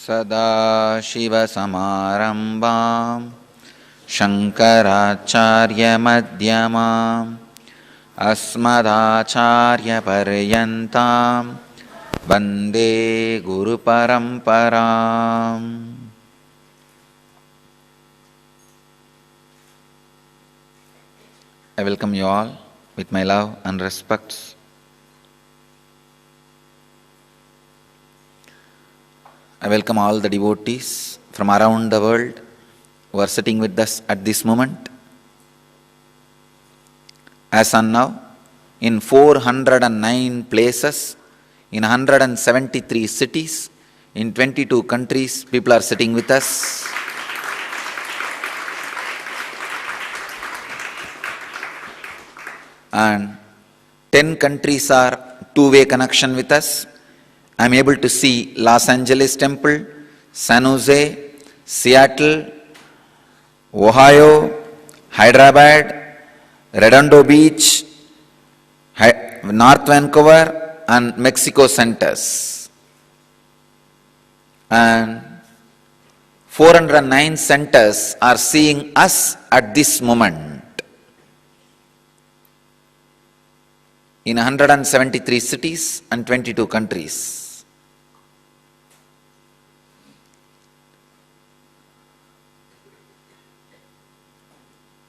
सदाशिवसमारम्भां शङ्कराचार्यमध्यमाम् अस्मदाचार्यपर्यन्तां वन्दे गुरुपरम्पराम्. I welcome you all with my love and respects. I welcome all the devotees from around the world who are sitting with us at this moment. As on now, in 409 places, in 173 cities, in 22 countries, people are sitting with us. And 10 countries are two-way connection with us. I am able to see Los Angeles Temple, San Jose, Seattle, Ohio, Hyderabad, Redondo Beach, North Vancouver and Mexico centers. And 409 centers are seeing us at this moment. In 173 cities and 22 countries.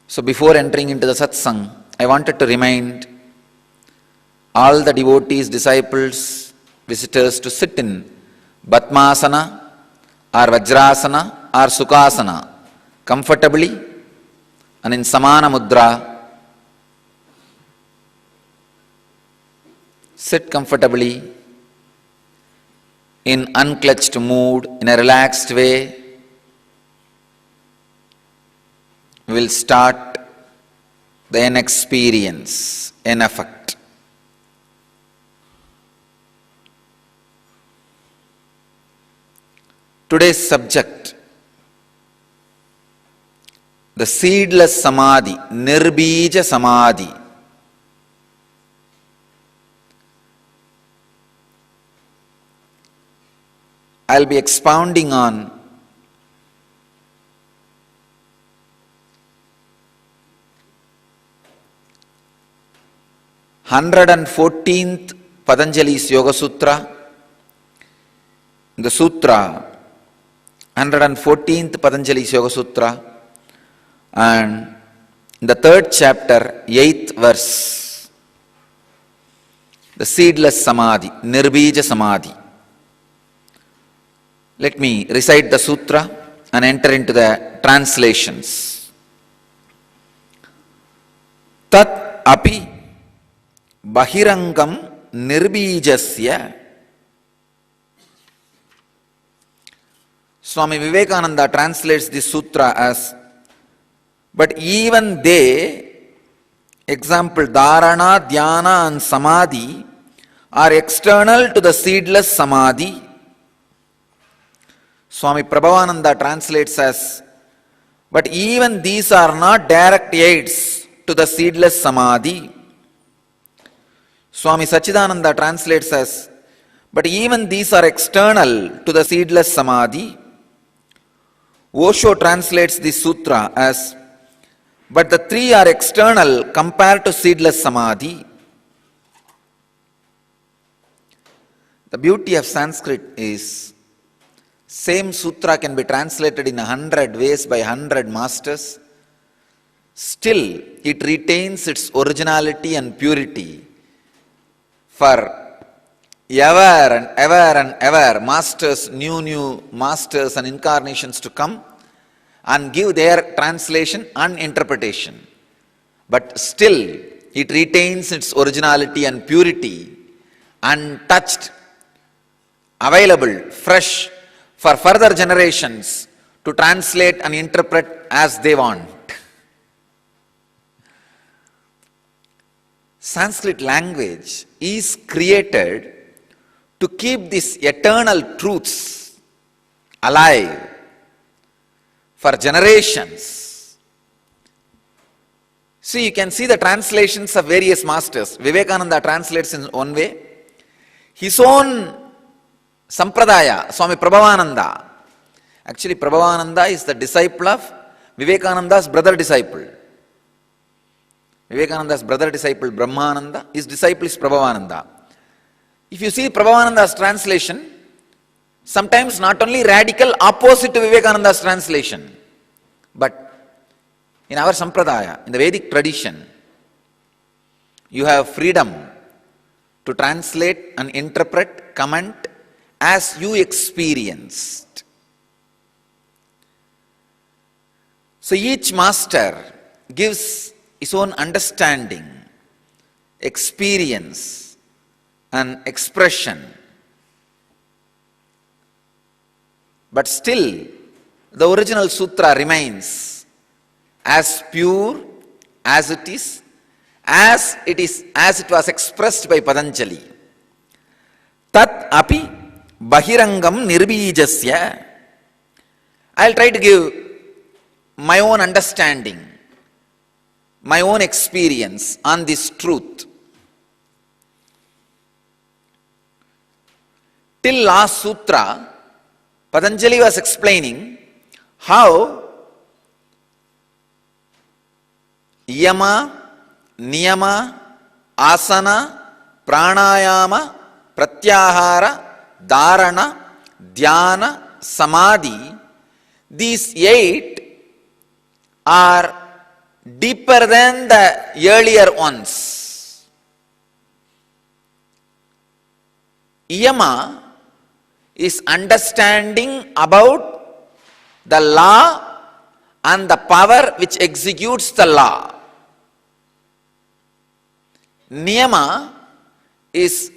So before entering into the satsang, I wanted to remind all the devotees, disciples, visitors to sit in Padmasana or Vajrasana or Sukhasana comfortably and in Samana Mudra. Sit comfortably in unclutched mood, in a relaxed way. We will start the N experience, N effect. Today's subject, the seedless samadhi, nirbija samadhi. I'll be expounding on 114th Patanjali's Yoga Sutra. The Sutra, 114th Patanjali's Yoga Sutra, and the 3rd chapter, 8th verse, the seedless samadhi, nirbija samadhi. Let me recite the sutra and enter into the translations. Tat api bahirangam nirbijasya. Swami Vivekananda translates this sutra as, but even they, example dharana, dhyana and samadhi, are external to the seedless samadhi. Swami Prabhavananda translates as, but even these are not direct aids to the seedless samadhi. Swami Sachidananda translates as, but even these are external to the seedless samadhi. Osho translates this sutra as, but the three are external compared to seedless samadhi. The beauty of Sanskrit is, same sutra can be translated in 100 ways by 100 masters. Still, it retains its originality and purity for ever and ever and ever. Masters, new masters and incarnations to come and give their translation and interpretation. But still, it retains its originality and purity, untouched, available, fresh, for further generations to translate and interpret as they want. Sanskrit language is created to keep these eternal truths alive for generations. See, you can see the translations of various masters. Vivekananda translates in one way. His own Sampradaya, Swami Prabhavananda. Actually, Prabhavananda is the disciple of Vivekananda's brother disciple. Vivekananda's brother disciple Brahmananda, his disciple is Prabhavananda. If you see Prabhavananda's translation, sometimes not only radical opposite to Vivekananda's translation, but in our Sampradaya, in the Vedic tradition, you have freedom to translate and interpret, comment as you experienced. So each master gives his own understanding, experience, and expression. But still, the original sutra remains as pure as it was expressed by Patanjali. Tat api bahirangam nirbijasya. I'll try to give my own understanding, my own experience on this truth. Till last sutra, Patanjali was explaining how yama, niyama, asana, pranayama, pratyahara, dharana, dhyana, samadhi, these 8 are deeper than the earlier ones. Yama is understanding about the law and the power which executes the law. Niyama is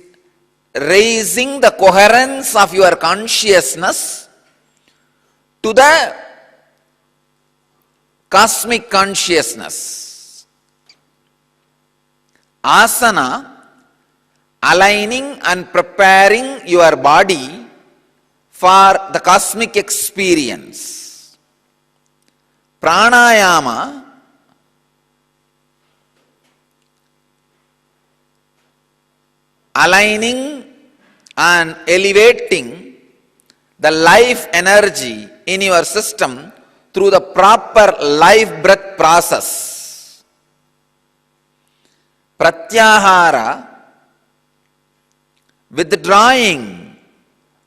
raising the coherence of your consciousness to the cosmic consciousness. Asana, aligning and preparing your body for the cosmic experience. Pranayama, aligning and elevating the life energy in your system through the proper life breath process. Pratyahara, withdrawing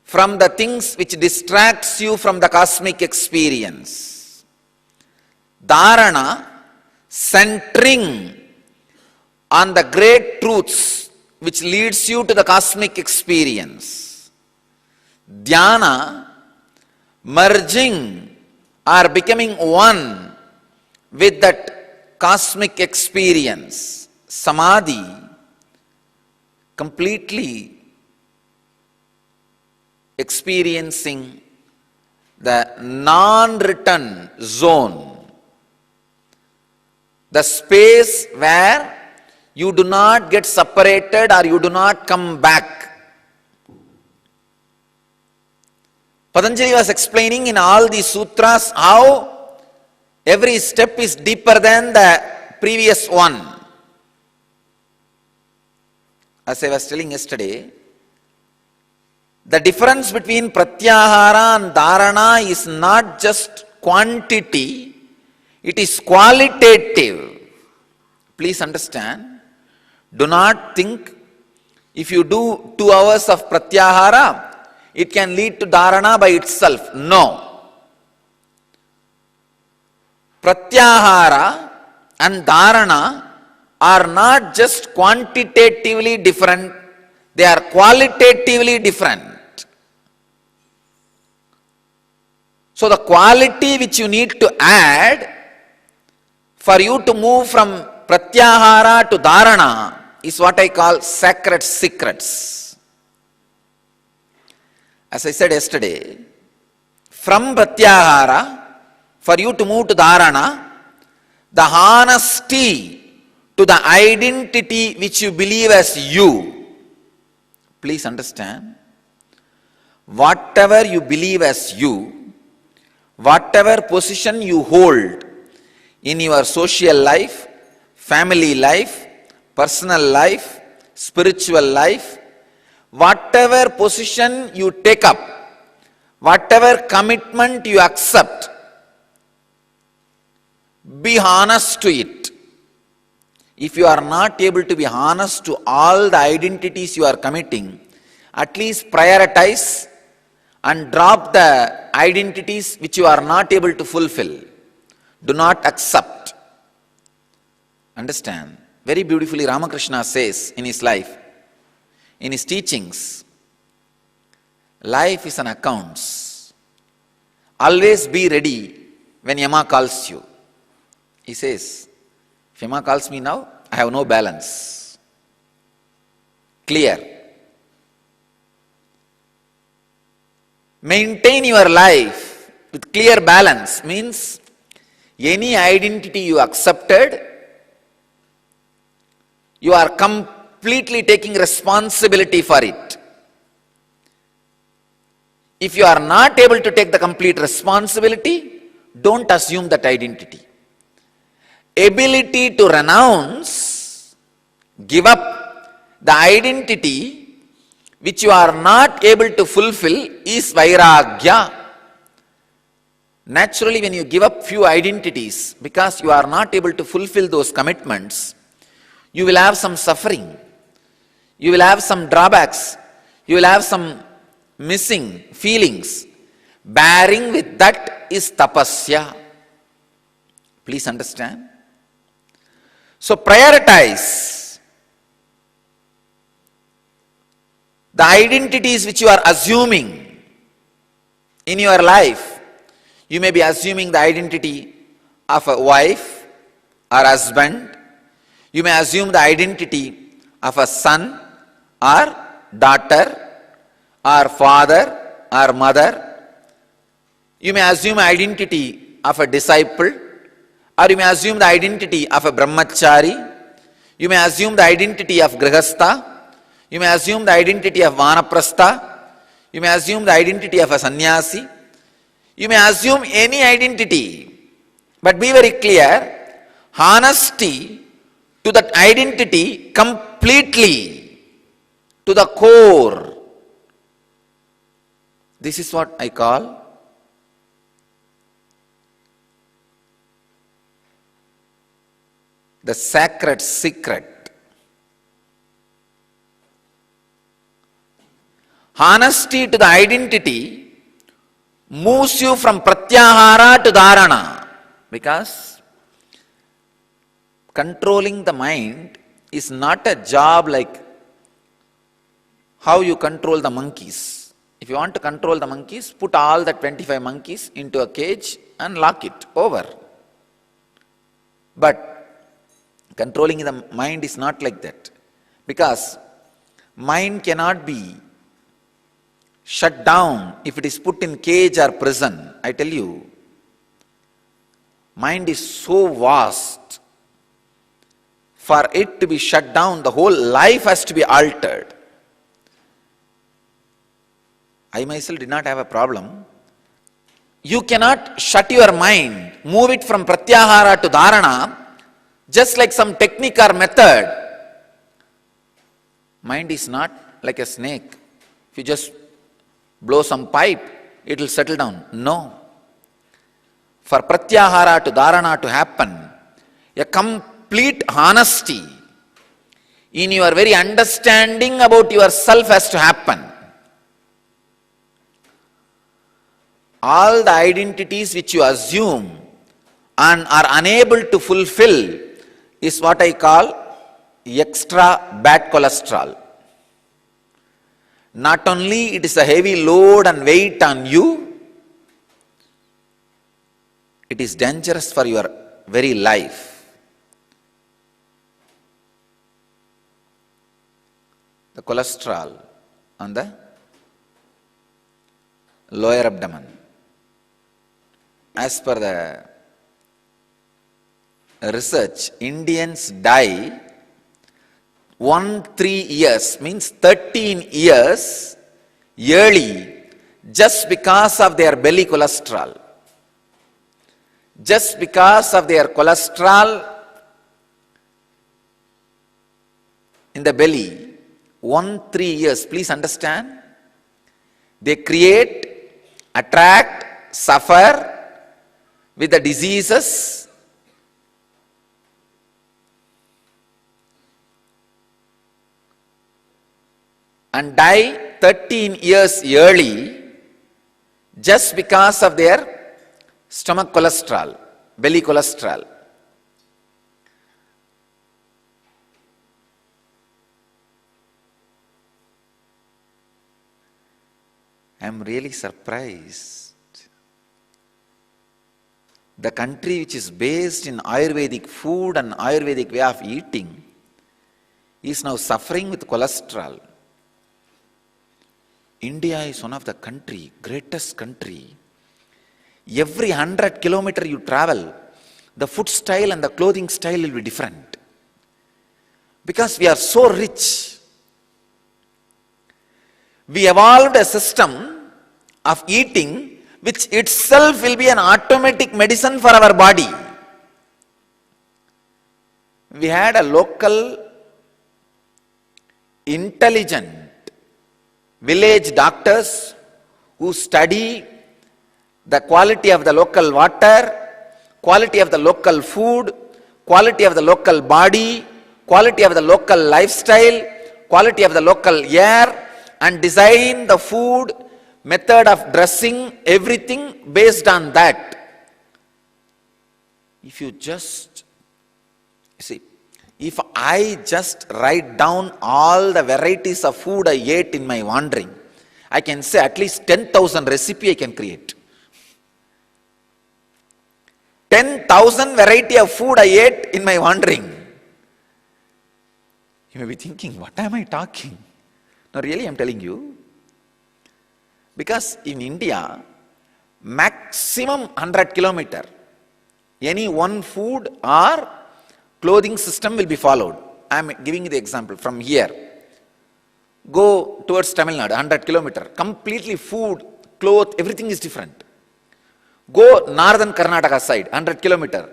from the things which distracts you from the cosmic experience. Dharana, centering on the great truths which leads you to the cosmic experience. Dhyana, merging or becoming one with that cosmic experience. Samadhi, completely experiencing the non-return zone, the space where you do not get separated or you do not come back. Patanjali was explaining in all these sutras how every step is deeper than the previous one. As I was telling yesterday, the difference between pratyahara and dharana is not just quantity, it is qualitative. Please understand, do not think if you do 2 hours of pratyahara, it can lead to dharana by itself. No. Pratyahara and dharana are not just quantitatively different, they are qualitatively different. So the quality which you need to add for you to move from pratyahara to dharana is what I call sacred secrets. As I said yesterday, from pratyahara, for you to move to dharana, the honesty to the identity which you believe as you. Please understand, whatever you believe as you, whatever position you hold in your social life, family life, personal life, spiritual life, whatever position you take up, whatever commitment you accept, be honest to it. If you are not able to be honest to all the identities you are committing, at least prioritize and drop the identities which you are not able to fulfill. Do not accept. Understand? Very beautifully Ramakrishna says in his life, in his teachings, life is an accounts. Always be ready when Yama calls you. He says, if Yama calls me now, I have no balance. Clear. Maintain your life with clear balance means any identity you accepted, you are completely taking responsibility for it. If you are not able to take the complete responsibility, don't assume that identity. Ability to renounce, give up the identity which you are not able to fulfill is vairagya. Naturally, when you give up few identities because you are not able to fulfill those commitments, you will have some suffering, you will have some drawbacks, you will have some missing feelings. Bearing with that is tapasya. Please understand. So prioritize the identities which you are assuming in your life. You may be assuming the identity of a wife or husband. You may assume the identity of a son or daughter or father or mother. You may assume identity of a disciple, or you may assume the identity of a brahmachari. You may assume the identity of grihastha. You may assume the identity of vanaprastha. You may assume the identity of a sannyasi. You may assume any identity. But be very clear, honesty to that identity completely, to the core. This is what I call the sacred secret. Honesty to the identity moves you from pratyahara to dharana, because controlling the mind is not a job like how you control the monkeys. If you want to control the monkeys, put all the 25 monkeys into a cage and lock it over. But controlling the mind is not like that, because mind cannot be shut down if it is put in cage or prison. I tell you, mind is so vast. For it to be shut down, the whole life has to be altered. I myself did not have a problem. You cannot shut your mind, move it from pratyahara to dharana, just like some technique or method. Mind is not like a snake. If you just blow some pipe, it will settle down. No. For pratyahara to dharana to happen, a complete honesty in your very understanding about yourself has to happen. All the identities which you assume and are unable to fulfill is what I call extra bad cholesterol. Not only it is a heavy load and weight on you, it is dangerous for your very life. The cholesterol on the lower abdomen. As per the research, Indians die 13 years, means 13 years yearly, just because of their belly cholesterol. Just because of their cholesterol in the belly, 1-3 years. Please understand. They create, attract, suffer with the diseases, and die 13 years early just because of their stomach cholesterol, belly cholesterol. I am really surprised. The country which is based in Ayurvedic food and Ayurvedic way of eating is now suffering with cholesterol. India is one of the greatest country. Every 100 kilometers you travel, the food style and the clothing style will be different. Because we are so rich. We evolved a system of eating which itself will be an automatic medicine for our body. We had a local, intelligent village doctors who study the quality of the local water, quality of the local food, quality of the local body, quality of the local lifestyle, quality of the local air, and design the food, method of dressing, everything based on that. If I just write down all the varieties of food I ate in my wandering, I can say at least 10,000 recipes I can create. 10,000 variety of food I ate in my wandering. You may be thinking, what am I talking? No, really, I'm telling you. Because in India, maximum 100 kilometers, any one food or clothing system will be followed. I'm giving you the example from here. Go towards Tamil Nadu, 100 kilometers, completely food, clothes, everything is different. Go northern Karnataka side, 100 kilometers,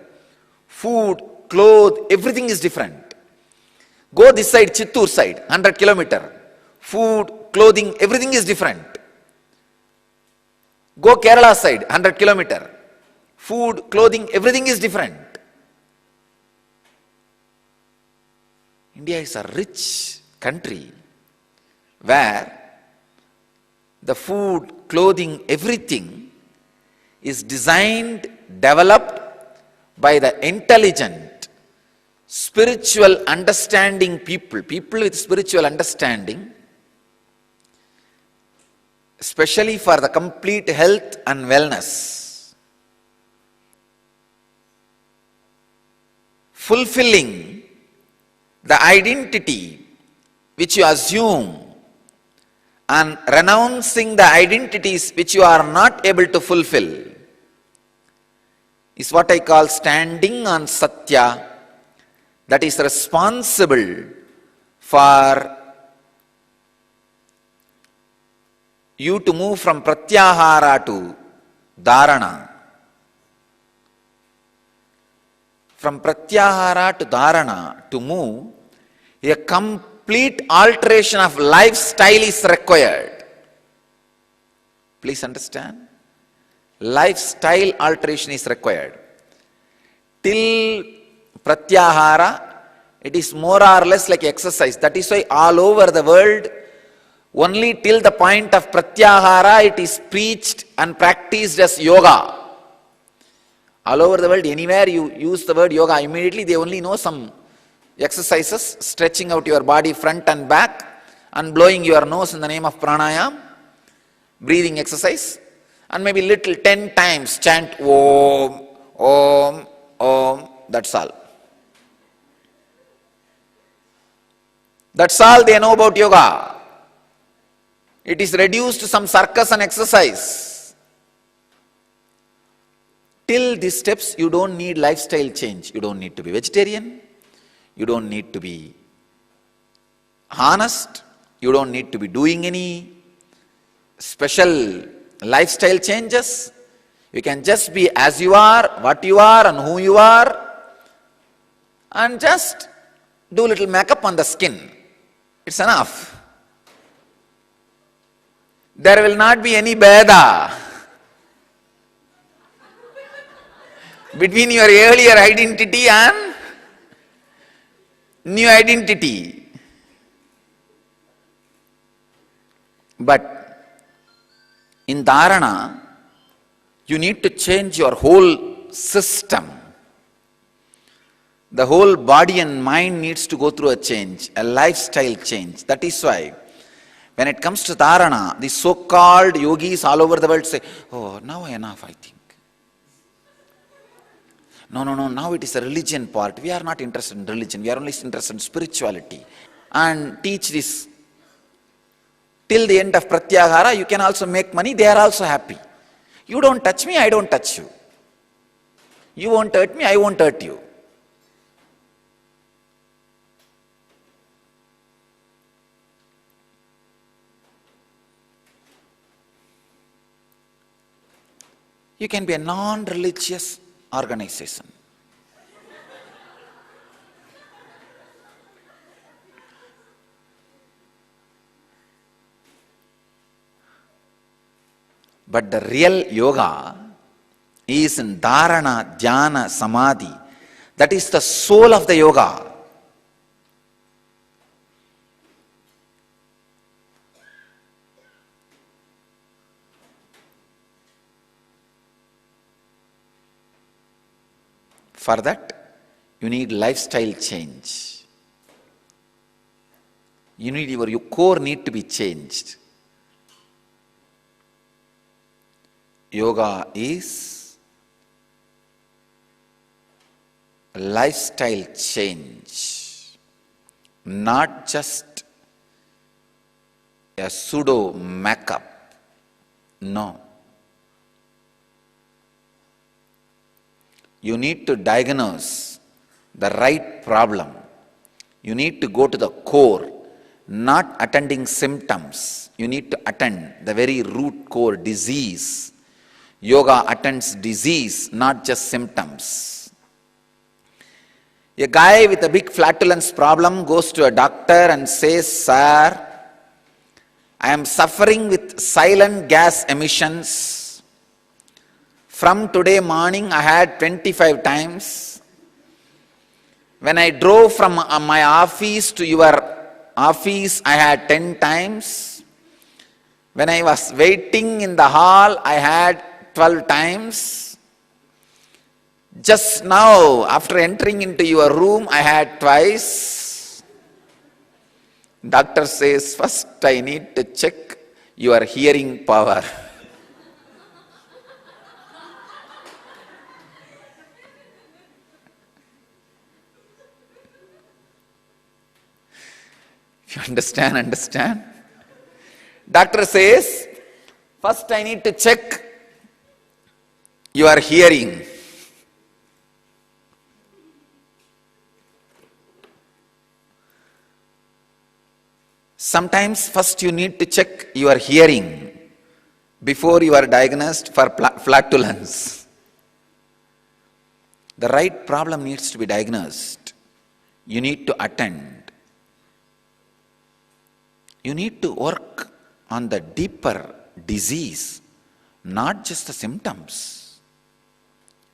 food, clothes, everything is different. Go this side, Chittoor side, 100 kilometers, food, clothing, everything is different. Go Kerala side, 100 kilometers, food, clothing, everything is different. India is a rich country where the food, clothing, everything is designed, developed by the intelligent, spiritual understanding people with spiritual understanding, especially for the complete health and wellness, fulfilling the identity which you assume and renouncing the identities which you are not able to fulfill is what I call standing on Satya, that is responsible for you to move from Pratyahara to Dharana. From Pratyahara to Dharana, to move, a complete alteration of lifestyle is required. Please understand. Lifestyle alteration is required. Till Pratyahara, it is more or less like exercise. That is why all over the world, only till the point of Pratyahara, it is preached and practiced as yoga. All over the world, anywhere you use the word yoga, immediately they only know some exercises, stretching out your body front and back and blowing your nose in the name of pranayam, breathing exercise, and maybe little 10 times chant Om, Om, Om, that's all. That's all they know about yoga. It is reduced to some circus and exercise. Till these steps, you don't need lifestyle change. You don't need to be vegetarian. You don't need to be honest. You don't need to be doing any special lifestyle changes. You can just be as you are, what you are and who you are, and just do little makeup on the skin. It's enough. There will not be any bheda between your earlier identity and new identity. But in dharana, you need to change your whole system. The whole body and mind needs to go through a change, a lifestyle change. That is why when it comes to dharana, the so-called yogis all over the world say, oh, now enough, I think. No, now it is a religion part. We are not interested in religion. We are only interested in spirituality. And teach this. Till the end of pratyahara, you can also make money. They are also happy. You don't touch me, I don't touch you. You won't hurt me, I won't hurt you. You can be a non-religious organization. But the real yoga is in dharana, dhyana, samadhi. That is the soul of the yoga. For that, you need lifestyle change. You need your core need to be changed. Yoga is a lifestyle change, not just a pseudo makeup. No. You need to diagnose the right problem. You need to go to the core, not attending symptoms. You need to attend the very root core disease. Yoga attends disease, not just symptoms. A guy with a big flatulence problem goes to a doctor and says, "Sir, I am suffering with silent gas emissions. From today morning, I had 25 times. When I drove from my office to your office, I had 10 times. When I was waiting in the hall, I had 12 times. Just now, after entering into your room, I had twice." Doctor says, "First I need to check your hearing power." If you understand. Doctor says, "First I need to check your hearing." Sometimes first you need to check your hearing before you are diagnosed for flatulence. The right problem needs to be diagnosed. You need to attend. You need to work on the deeper disease, not just the symptoms.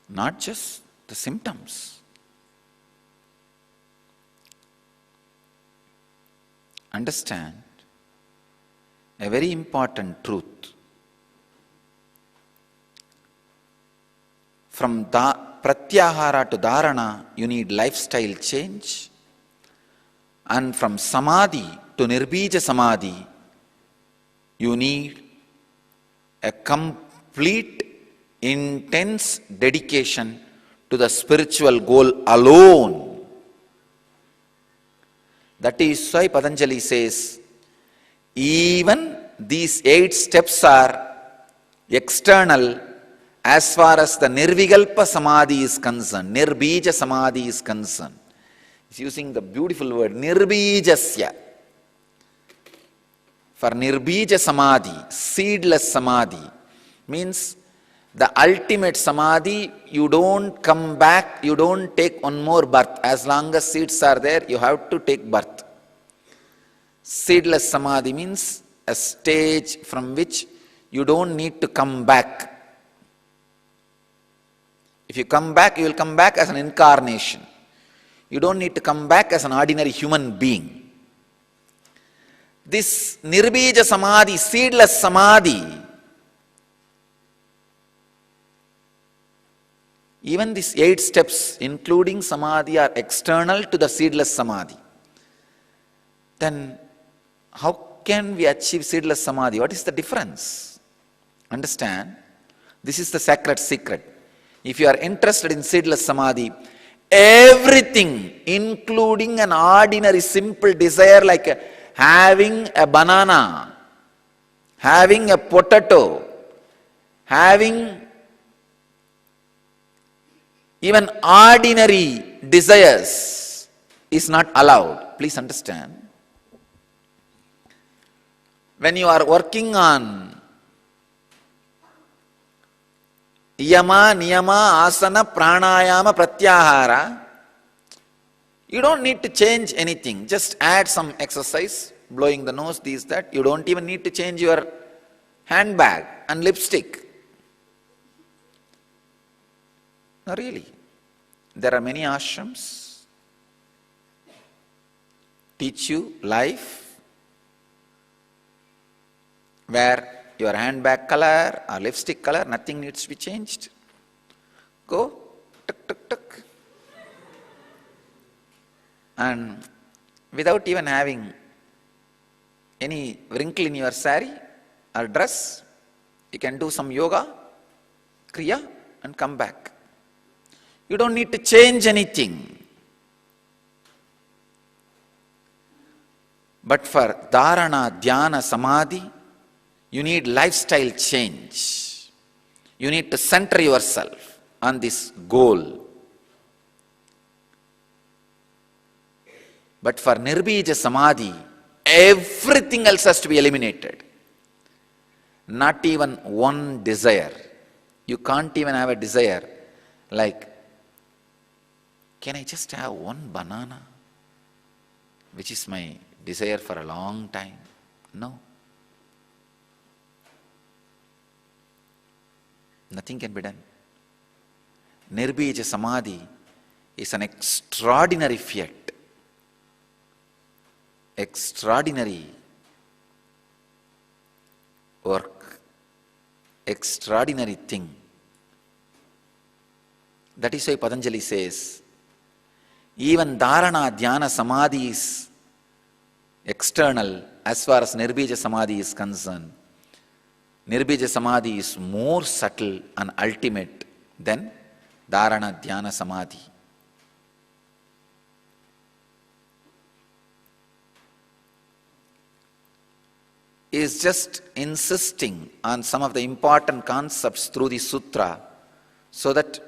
Not just the symptoms. Understand a very important truth. From pratyahara to dharana, you need lifestyle change. And from samadhi to nirbija samadhi, you need a complete, intense dedication to the spiritual goal alone. That is why Patanjali says, even these 8 steps are external as far as the nirvikalpa samadhi is concerned, nirbija samadhi is concerned. He's using the beautiful word, nirbijasya. For nirbija samadhi, seedless samadhi, means the ultimate samadhi, you don't come back, you don't take one more birth. As long as seeds are there, you have to take birth. Seedless samadhi means a stage from which you don't need to come back. If you come back, you will come back as an incarnation. You don't need to come back as an ordinary human being. This Nirbija Samadhi, seedless Samadhi, even these 8 steps, including Samadhi, are external to the seedless Samadhi. Then how can we achieve seedless Samadhi? What is the difference? Understand, this is the sacred secret. If you are interested in seedless Samadhi, everything, including an ordinary simple desire like having a banana, having a potato, having even ordinary desires, is not allowed. Please understand. When you are working on Yama, Niyama, Asana, Pranayama, Pratyahara, you don't need to change anything. Just add some exercise, blowing the nose, this, that. You don't even need to change your handbag and lipstick. No, really. There are many ashrams teach you life where your handbag color or lipstick color, nothing needs to be changed. Go, tuk, tuk, tuk. And without even having any wrinkle in your sari or dress, you can do some yoga, kriya, and come back. You don't need to change anything. But for dharana, dhyana, samadhi, you need lifestyle change. You need to center yourself on this goal. But for Nirbija Samadhi, everything else has to be eliminated. Not even one desire. You can't even have a desire like, can I just have one banana? Which is my desire for a long time. No. Nothing can be done. Nirbija Samadhi is an extraordinary fiat. Extraordinary work. Extraordinary thing. That is why Patanjali says, even dharana, dhyana, samadhi is external as far as Nirbija Samadhi is concerned. Nirbija Samadhi is more subtle and ultimate than dharana, dhyana, samadhi. He is just insisting on some of the important concepts through the sutra so that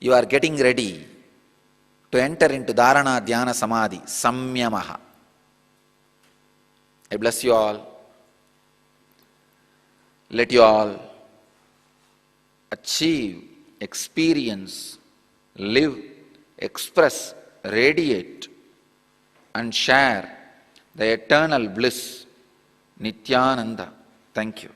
you are getting ready to enter into dharana, dhyana, samadhi, samyamaha. I bless you all. Let you all achieve, experience, live, express, radiate, and share the eternal bliss, Nityananda. Thank you.